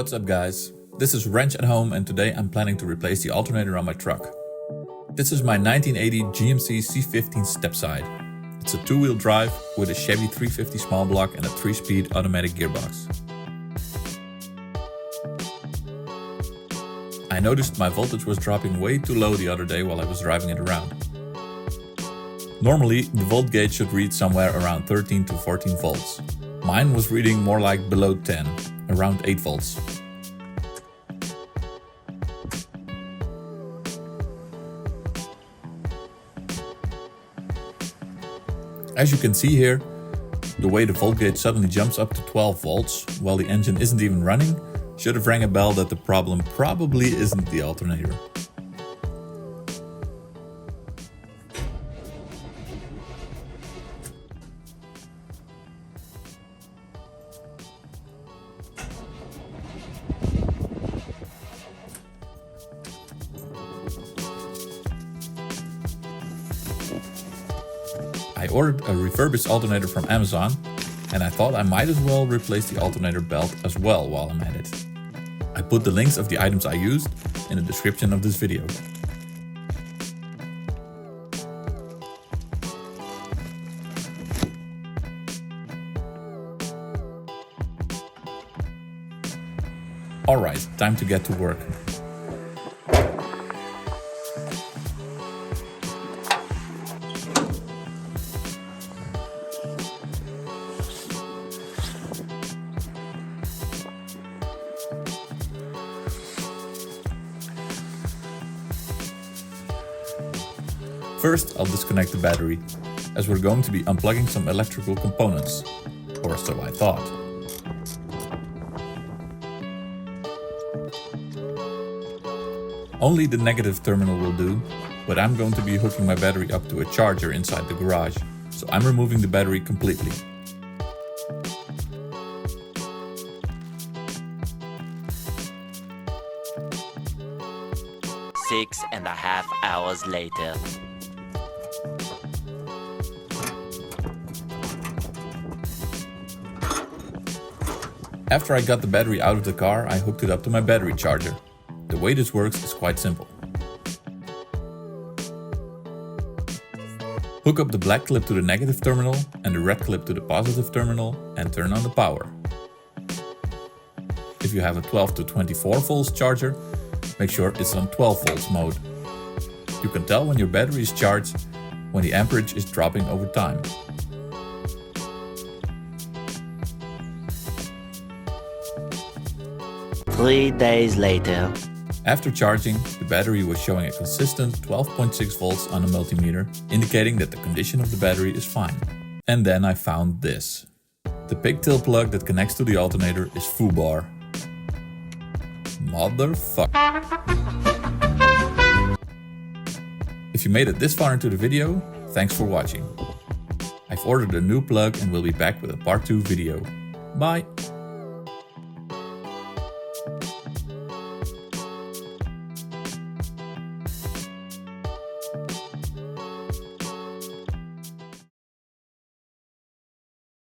What's up guys, this is Wrench at Home and today I'm planning to replace the alternator on my truck. This is my 1980 GMC C15 stepside. It's a two-wheel drive with a Chevy 350 small block and a 3-speed automatic gearbox. I noticed my voltage was dropping way too low the other day while I was driving it around. Normally the volt gauge should read somewhere around 13 to 14 volts. Mine was reading more like below 10, around 8 volts. As you can see here, the way the volt gauge suddenly jumps up to 12 volts while the engine isn't even running should have rang a bell that the problem probably isn't the alternator. I ordered a refurbished alternator from Amazon and I thought I might as well replace the alternator belt as well while I'm at it. I put the links of the items I used in the description of this video. Alright, time to get to work. First, I'll disconnect the battery, as we're going to be unplugging some electrical components, or so I thought. Only the negative terminal will do, but I'm going to be hooking my battery up to a charger inside the garage, so I'm removing the battery completely. Six and a half hours later. After I got the battery out of the car, I hooked it up to my battery charger. The way this works is quite simple. Hook up the black clip to the negative terminal and the red clip to the positive terminal and turn on the power. If you have a 12 to 24 volts charger, make sure it's on 12 volts mode. You can tell when your battery is charged when the amperage is dropping over time. Three days later. After charging, the battery was showing a consistent 12.6 volts on the multimeter, indicating that the condition of the battery is fine. And then I found this. The pigtail plug that connects to the alternator is foobar. Motherfucker. If you made it this far into the video, thanks for watching. I've ordered a new plug and will be back with a part 2 video. Bye!